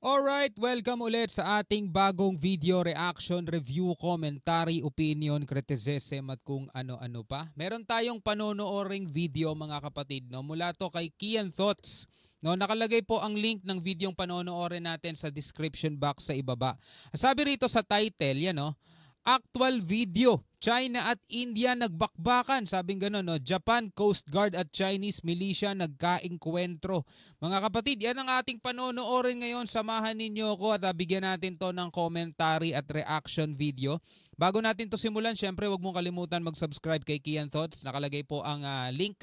Alright, welcome ulit sa ating bagong video reaction, review, commentary, opinion, criticism at kung ano-ano pa. Meron tayong panonooring video mga kapatid, no? Mula to kay Kian Thoughts. No, nakalagay po ang link ng videong panonoorin natin sa description box sa ibaba. Sabi rito sa title, yan no, actual video. China at India nagbakbakan, sabing gano'n, no? Japan, Coast Guard at Chinese militia nagkaengkwentro. Mga kapatid, yan ang ating panonoorin ngayon. Samahan ninyo ko at bigyan natin to ng commentary at reaction video. Bago natin to simulan, syempre huwag mong kalimutan mag-subscribe kay Kian Thoughts. Nakalagay po ang link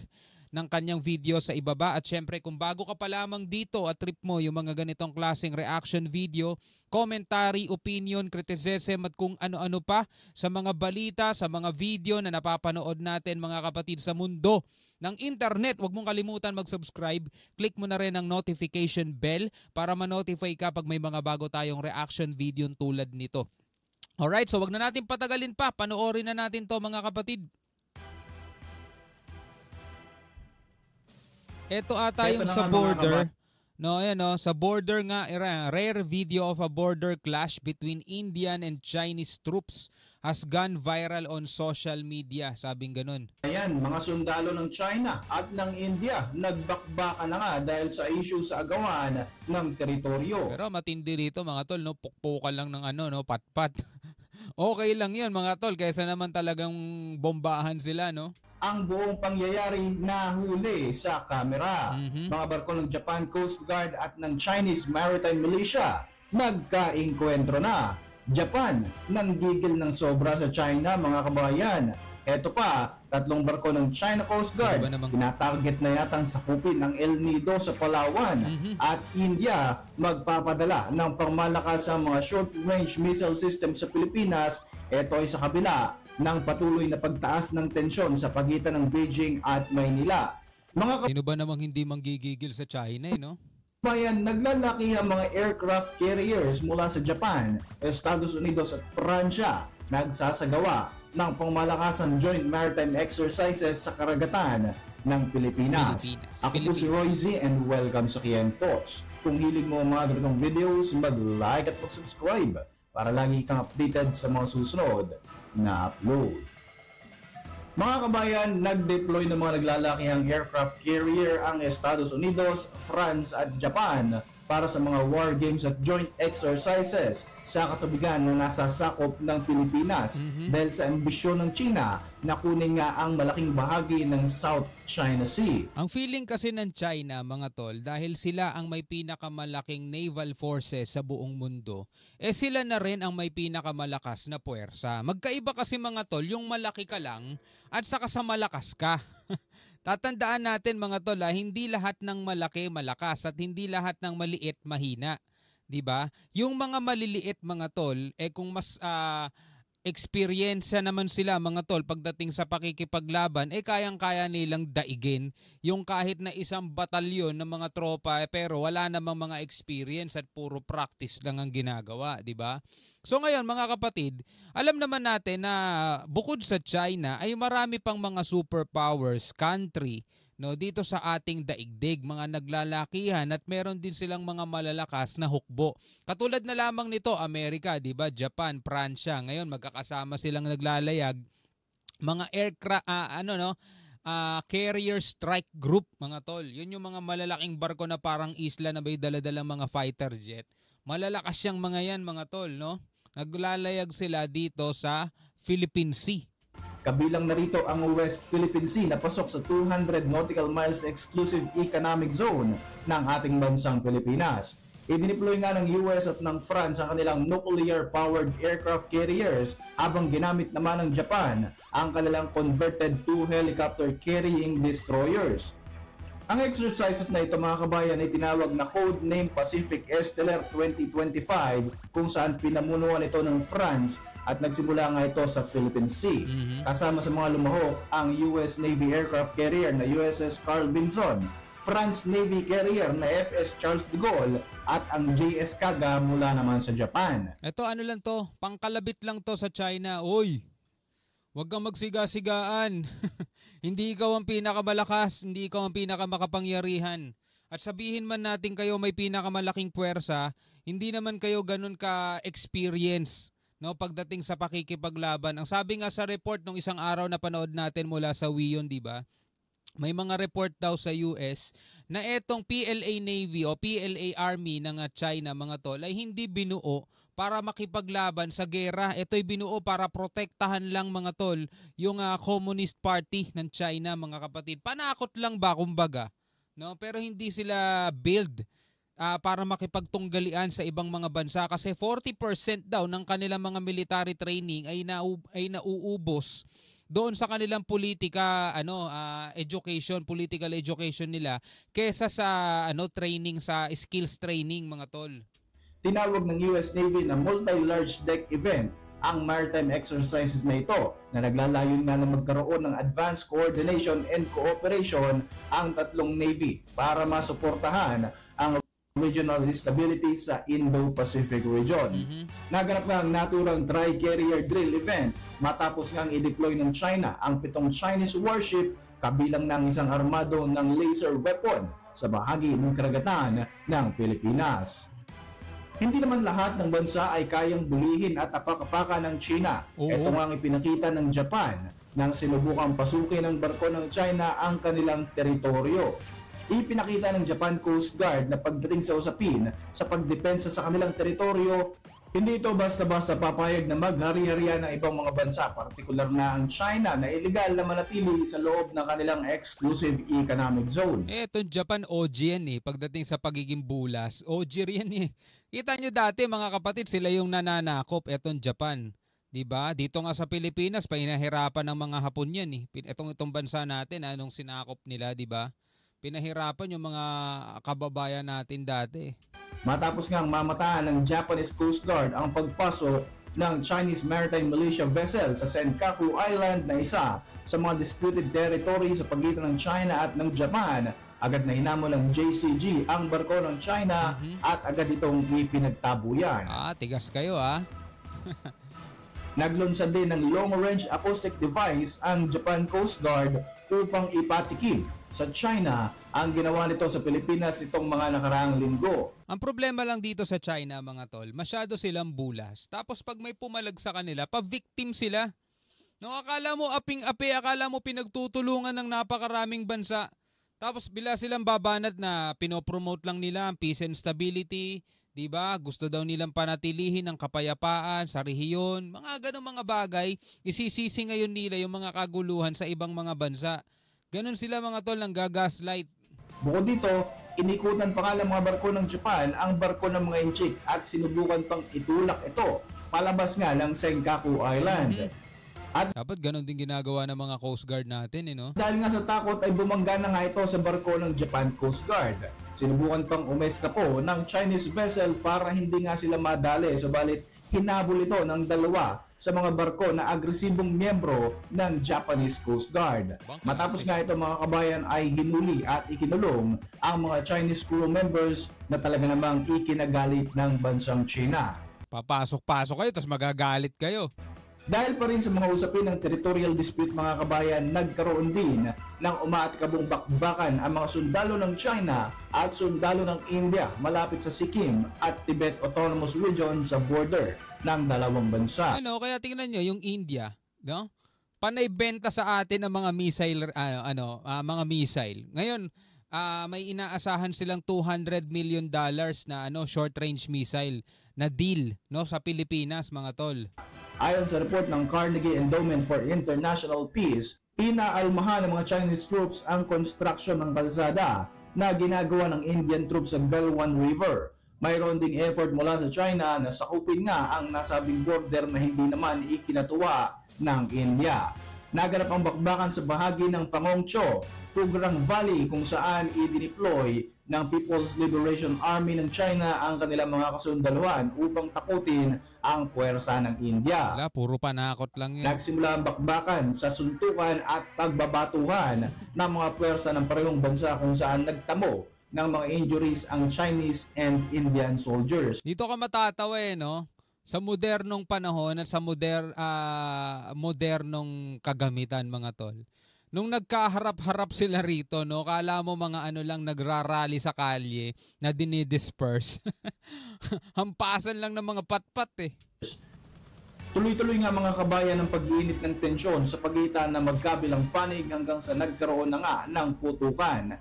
ng kanyang video sa ibaba. At syempre kung bago ka pa lamang dito at trip mo yung mga ganitong klaseng reaction video, commentary, opinion, criticism at kung ano-ano pa sa mga balita, sa mga video na napapanood natin mga kapatid sa mundo ng internet, huwag mong kalimutan mag-subscribe. Click mo na rin ang notification bell para ma-notify ka pag may mga bago tayong reaction video tulad nito. Alright, so wag na natin patagalin pa. Panoorin na natin to mga kapatid. Ito ata yung sa border. No, ayan no, sa border nga, rare video of a border clash between Indian and Chinese troops has gone viral on social media, sabing ganun. Ayan, mga sundalo ng China at ng India nagbakbakan na nga dahil sa issue sa agawan ng teritoryo. Pero matindi rito mga tol, no, pukpukan lang ng no, patpat. Okay lang 'yan mga tol, kaysa naman talagang bombahan sila, no? Ang buong pangyayari nahuli sa kamera. Mga barko ng Japan Coast Guard at ng Chinese Maritime Militia nagkaengkwentro na. Japan nanggigil ng sobra sa China mga kabayan. Eto pa, tatlong barko ng China Coast Guard tinatarget na yatang sakupin ng El Nido sa Palawan. At India magpapadala ng pangmalakasang mga short-range missile system sa Pilipinas. Ito ay sa kabila ng patuloy na pagtaas ng tensyon sa pagitan ng Beijing at Maynila. Sino ba namang hindi manggigigil sa China, no? Bayan, naglalaki ang mga aircraft carriers mula sa Japan, Estados Unidos at Pransya nagsasagawa ng pangmalakasang joint maritime exercises sa karagatan ng Pilipinas. Ako po si Roy Z and welcome sa Kian Thoughts. Kung hilig mo ang mga ganitong videos, mag-like at mag-subscribe para lagi kang updated sa mga susunod na upload. Mga kabayan, nag-deploy ng mga naglalakihang aircraft carrier ang Estados Unidos, France at Japan para sa mga war games at joint exercises sa katubigan na nasa sakop ng Pilipinas dahil sa ambisyon ng China na kunin nga ang malaking bahagi ng South China Sea. Ang feeling kasi ng China mga tol, dahil sila ang may pinakamalaking naval forces sa buong mundo, sila na rin ang may pinakamalakas na puwersa. Magkaiba kasi mga tol, yung malaki ka lang at saka sa malakas ka. Tatandaan natin mga tol, hindi lahat ng malaki malakas at hindi lahat ng maliit mahina. 'Di ba? Yung mga maliliit mga tol, kung mas experience naman sila mga tol pagdating sa pakikipaglaban, kayang-kaya nilang daigin yung kahit na isang batalyon ng mga tropa pero wala namang mga experience at puro practice lang ang ginagawa, 'di ba? So ngayon mga kapatid, alam naman natin na bukod sa China ay marami pang mga superpowers country, no, dito sa ating daigdig, mga naglalakihan at meron din silang mga malalakas na hukbo. Katulad na lamang nito, Amerika, 'di ba? Japan, Pransya. Ngayon magkakasama silang naglalayag mga aircraft carrier strike group mga tol. Yun yung mga malalaking barko na parang isla na may dala-dalang mga fighter jet. Malalakas yang mga yan mga tol, no? Naglalayag sila dito sa Philippine Sea. Kabilang narito ang West Philippine Sea na pasok sa 200 nautical miles exclusive economic zone ng ating bansang Pilipinas. Idineploy nga ng US at ng France ang kanilang nuclear-powered aircraft carriers habang ginamit naman ng Japan ang kanilang converted to helicopter carrying destroyers. Ang exercises na ito mga kabayan ay tinawag na Codename Pacific Esteller 2025 kung saan pinamunuan ito ng France at nagsimula nga ito sa Philippine Sea. Kasama sa mga lumahok ang US Navy aircraft carrier na USS Carl Vinson, France Navy carrier na FS Charles de Gaulle at ang JS Kaga mula naman sa Japan. Ito ano lang to, pangkalabit lang to sa China. Oy, huwag kang magsiga-sigaan. Hindi ikaw ang pinakamalakas, hindi ikaw ang pinakamakapangyarihan. At sabihin man natin kayo may pinakamalaking puwersa, hindi naman kayo ganun ka-experience, no, pagdating sa pakikipaglaban. Ang sabi nga sa report nung isang araw na panood natin mula sa WION, di ba? May mga report daw sa US na etong PLA Navy o PLA Army ng China, mga tol, ay hindi binuo para makipaglaban sa gera. Ito'y binuo para protektahan lang, mga tol, yung Communist Party ng China, mga kapatid. Panakot lang ba kumbaga, no? Pero hindi sila build para makipagtunggalian sa ibang mga bansa kasi 40% daw ng kanilang mga military training ay nauubos doon sa kanilang political education nila kaysa sa training, sa skills training, mga tol. Tinawag ng US Navy na multi-large deck event ang maritime exercises na ito na naglalayon nga na magkaroon ng advanced coordination and cooperation ang tatlong Navy para masuportahan ang regional stability sa Indo-Pacific region. Naganap nga ang naturang tri-carrier drill event matapos ngang i-deploy ng China ang 7 Chinese warship kabilang ng isang armado ng laser weapon sa bahagi ng karagatan ng Pilipinas. Hindi naman lahat ng bansa ay kayang bulihin at apak-apakan ng China. Ito nga ang ipinakita ng Japan nang sinubukang pasukin ng barko ng China ang kanilang teritoryo. Ipinakita ng Japan Coast Guard na pagdating sa usapin sa pagdepensa sa kanilang teritoryo, hindi ito basta-basta papayag na maghari-harian ng ibang mga bansa, partikular na ang China na illegal na manatili sa loob ng kanilang exclusive economic zone. Itong Japan OG yan pagdating sa pagiging bulas. OG yan Kita nyo dati, mga kapatid, sila yung nananakop, etong Japan. Diba? Dito nga sa Pilipinas, pinahirapan ng mga Hapon yan Itong bansa natin, nung sinakop nila, diba? Pinahirapan yung mga kababayan natin dati. Matapos ngang mamataan ng Japanese Coast Guard ang pagpasok ng Chinese Maritime Militia vessel sa Senkaku Island na isa sa mga disputed territory sa pagitan ng China at ng Japan, agad na hinamon ng JCG ang barko ng China at agad itong ipinagtabuyan. Tigas kayo Naglunsad din ng long-range acoustic device ang Japan Coast Guard upang ipatikim sa China ang ginawa nito sa Pilipinas nitong mga nakaraang linggo. Ang problema lang dito sa China, mga tol, masyado silang bulas. Tapos pag may pumalag sa kanila, pa-victim sila. No, akala mo aping-api, akala mo pinagtutulungan ng napakaraming bansa. Tapos bila silang babanat na pinopromote lang nila ang peace and stability, diba? Gusto daw nilang panatilihin ang kapayapaan sa rehiyon. Mga ganong mga bagay, isisisi ngayon nila yung mga kaguluhan sa ibang mga bansa. Ganon sila, mga tol, ng gagaslight. Bukod dito, inikutan pa nga ng mga barko ng Japan ang barko ng mga Inchik at sinubukan pang itulak ito palabas nga ng Senkaku Island. At dapat ganon din ginagawa ng mga Coast Guard natin, no? Dahil nga sa takot ay bumangga na nga ito sa barko ng Japan Coast Guard. Sinubukan pang umeskapo ng Chinese vessel para hindi nga sila madali, subalit hinabol ito ng dalawa sa mga barko na agresibong miyembro ng Japanese Coast Guard. Matapos nga ito, mga kabayan, ay hinuli at ikinulong ang mga Chinese crew members na talaga namang ikinagalit ng bansang China. Papasok-pasok kayo tapos magagalit kayo. Dahil pa rin sa mga usapin ng territorial dispute, mga kabayan, nagkaroon din ng umaatikabong bakbakan ang mga sundalo ng China at sundalo ng India malapit sa Sikkim at Tibet Autonomous Region sa border ng dalawang bansa. Kaya tingnan nyo yung India, no? Panay benta sa atin ng mga missile, mga missile. Ngayon, may inaasahan silang $200 million na short range missile na deal, no, sa Pilipinas, mga tol. Ayon sa report ng Carnegie Endowment for International Peace, inaalmahan ng mga Chinese troops ang construction ng kalsada na ginagawa ng Indian troops sa Galwan River. Mayroon ding effort mula sa China na sakupin nga ang nasabing border na hindi naman ikinatuwa ng India. Naganap ang bakbakan sa bahagi ng Pangongcho, Tugrang Valley, kung saan i-deploy ng People's Liberation Army ng China ang kanilang mga kasundaluhan upang takutin ang puwersa ng India. Puro panakot lang yan. Nagsimula ang bakbakan sa suntukan at pagbabatuhan ng mga puwersa ng parehong bansa kung saan nagtamo ng mga injuries ang Chinese and Indian soldiers. Dito ka matatawa no? Sa modernong panahon at sa modernong kagamitan, mga tol. Nung nagkaharap-harap sila rito, no, kala mo mga ano lang nagrarally sa kalye na dinidisperse. Hampasan lang ng mga patpat eh. Tuloy-tuloy nga mga kabayan ang pag-iinit ng tensyon sa pagitan ng magkabilang panig hanggang sa nagkaroon na nga ng putukan.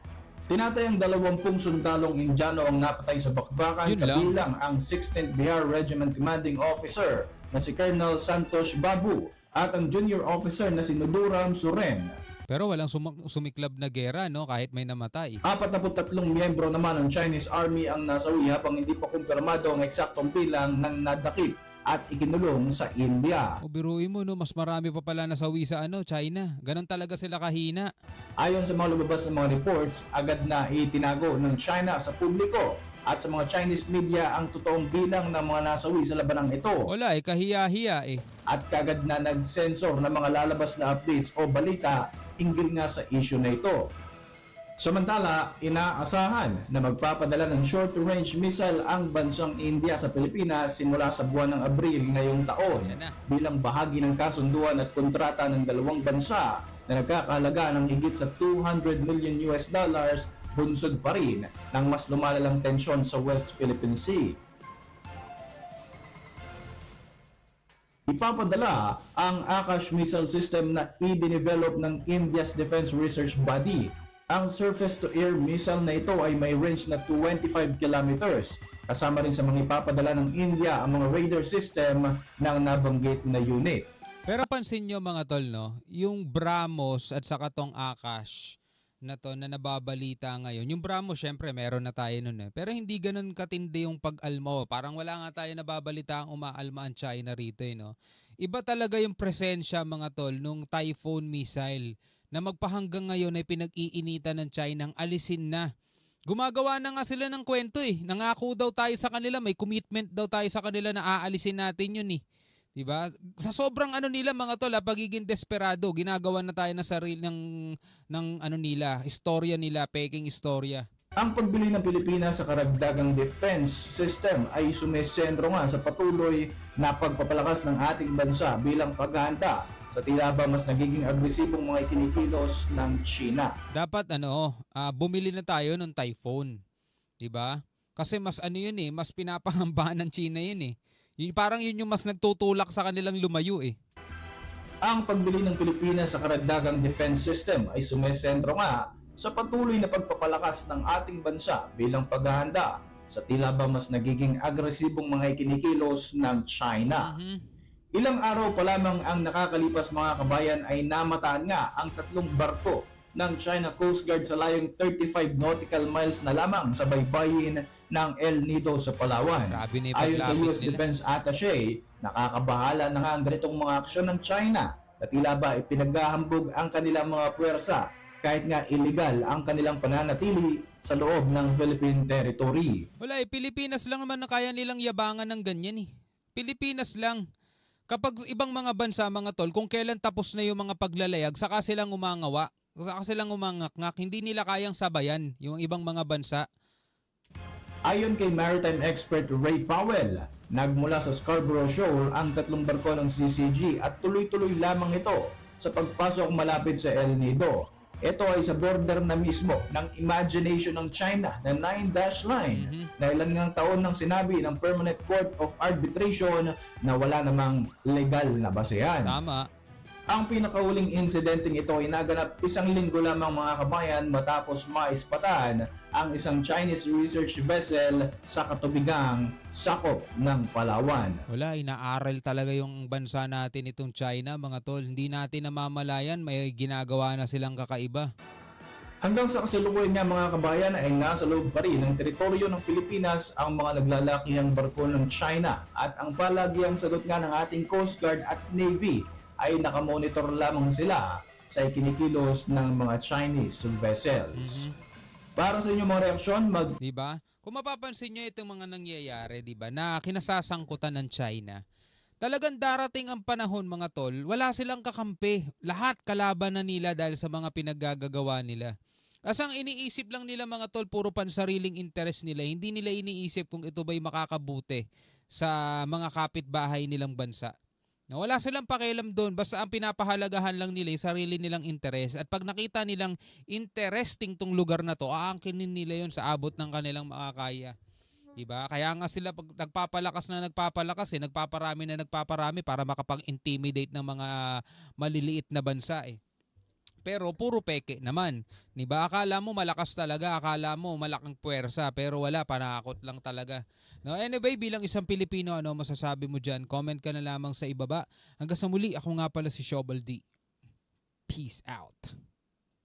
Tinatayang 20 sundalong Indiano ang napatay sa bakbakan, kabilang ang 16th Bihar Regiment Commanding Officer na si Colonel Santosh Babu at ang junior officer na si Nuduram Suren. Pero walang sumiklab na gera, no, kahit may namatay. 43 miyembro naman ng Chinese Army ang nasawi habang hindi pa kumpirmado ang eksaktong bilang ng nadakip at ikinulong sa India. O biruin mo, no, mas marami pa pala nasawi sa China. Ganon talaga sila kahina. Ayon sa mga lumabas na mga reports, agad na itinago ng China sa publiko at sa mga Chinese media ang totoong bilang ng mga nasawi sa labanang ito. Wala kahiya-hiya eh. At kagad na nag-sensor ng mga lalabas na updates o balita hinggil nga sa issue na ito. Samantala, inaasahan na magpapadala ng short-range missile ang bansang India sa Pilipinas simula sa buwan ng Abril ngayong taon bilang bahagi ng kasunduan at kontrata ng dalawang bansa na nagkakahalaga ng higit sa $200 million bunsod pa rin ng mas lumalalang tensyon sa West Philippine Sea. Ipapadala ang Akash missile system na i-develop ng India's Defense Research Body. Ang surface-to-air missile na ito ay may range na 25 kilometers. Kasama rin sa mga ipapadala ng India ang mga radar system ng nabanggit na unit. Pero pansin nyo mga tol, no, yung BrahMos at saka tong Akash na to na nababalita ngayon. Yung BrahMos syempre meron na tayo nun eh. Pero hindi ganun katindi yung pag-alma. Parang wala nga tayo nababalita ang umaalma ang China rito eh, no. Iba talaga yung presensya mga tol nung Typhoon missile na magpahanggang ngayon ay pinag-iinitan ng China ang alisin na. Gumagawa na nga sila ng kwento eh. Nangako daw tayo sa kanila, may commitment daw tayo sa kanila na aalisin natin yun eh. Diba? Sa sobrang nila mga tol, pagiging desperado, ginagawa na tayo na sarili ng nila, istorya nila, peking istorya. Ang pagbili ng Pilipinas sa karagdagang defense system ay sumesentro nga sa patuloy na pagpapalakas ng ating bansa bilang paghahanda sa tila ba mas nagiging agresibong mga ikinikilos ng China. Dapat bumili na tayo ng Typhoon. Diba? Kasi mas yun eh, mas pinapahambahan ng China yun eh. Parang yun yung mas nagtutulak sa kanilang lumayo eh. Ang pagbili ng Pilipinas sa karagdagang defense system ay sumesentro nga sa patuloy na pagpapalakas ng ating bansa bilang paghahanda sa tila ba mas nagiging agresibong mga ikinikilos ng China. Ilang araw pa lamang ang nakakalipas mga kabayan ay namataan nga ang 3 barko ng China Coast Guard sa layong 35 nautical miles na lamang sa baybayin ng El Nido sa Palawan. Ayon sa US Defense Attaché, nakakabahala na nga ang ganitong mga aksyon ng China na tila ba ipinaghahambog ang kanilang mga puwersa kahit nga illegal ang kanilang pananatili sa loob ng Philippine territory. Wala Pilipinas lang naman na kaya nilang yabangan ng ganyan eh. Pilipinas lang. Kapag ibang mga bansa mga tol, kung kailan tapos na yung mga paglalayag, saka silang umangawa, saka silang umangakngak, hindi nila kayang sabayan yung ibang mga bansa. Ayon kay maritime expert Ray Powell, nagmula sa Scarborough Shoal ang 3 barko ng CCG at tuloy-tuloy lamang ito sa pagpasok malapit sa El Nido. Ito ay sa border na mismo ng imagination ng China na 9-dash line na ilang ngang taon nang sinabi ng Permanent Court of Arbitration na wala namang legal na basehan. Tama. Ang pinakahuling insidenteng ito ay naganap 1 linggo lamang mga kabayan matapos maispatan ang isang Chinese research vessel sa katubigang sakop ng Palawan. Wala, inaaral talaga yung bansa natin itong China mga tol. Hindi natin namamalayan, may ginagawa na silang kakaiba. Hanggang sa kasalukuyan niya mga kabayan ay nasa loob pa rin ng teritoryo ng Pilipinas ang mga naglalakihang barko ng China at ang palagiang sagot nga ng ating Coast Guard at Navy ay nakamonitor lamang sila sa ikinikilos ng mga Chinese vessels. Para sa inyong mga reaksyon, Diba? Kung mapapansin nyo itong mga nangyayari, diba, na kinasasangkutan ng China, talagang darating ang panahon mga tol, wala silang kakampi. Lahat kalaban na nila dahil sa mga pinaggagawa nila. As ang iniisip lang nila mga tol, puro pansariling interest nila. Hindi nila iniisip kung ito ba'y makakabuti sa mga kapitbahay nilang bansa. No, wala silang pakialam doon. Basta ang pinapahalagahan lang nila yung sarili nilang interes. At pag nakita nilang interesting tong lugar na to, aangkinin nila yon sa abot ng kanilang makakaya. Diba? Kaya nga sila pag nagpapalakas, nagpaparami na nagpaparami para makapag-intimidate ng mga maliliit na bansa eh. Pero puro peke naman. Diba? Akala mo malakas talaga, akala mo malaking puwersa, pero wala, panakot lang talaga. No, anyway, bilang isang Pilipino, ano masasabi mo dyan? Comment ka na lamang sa ibaba. Hanggang sa muli, ako nga pala si Shobal D. Peace out.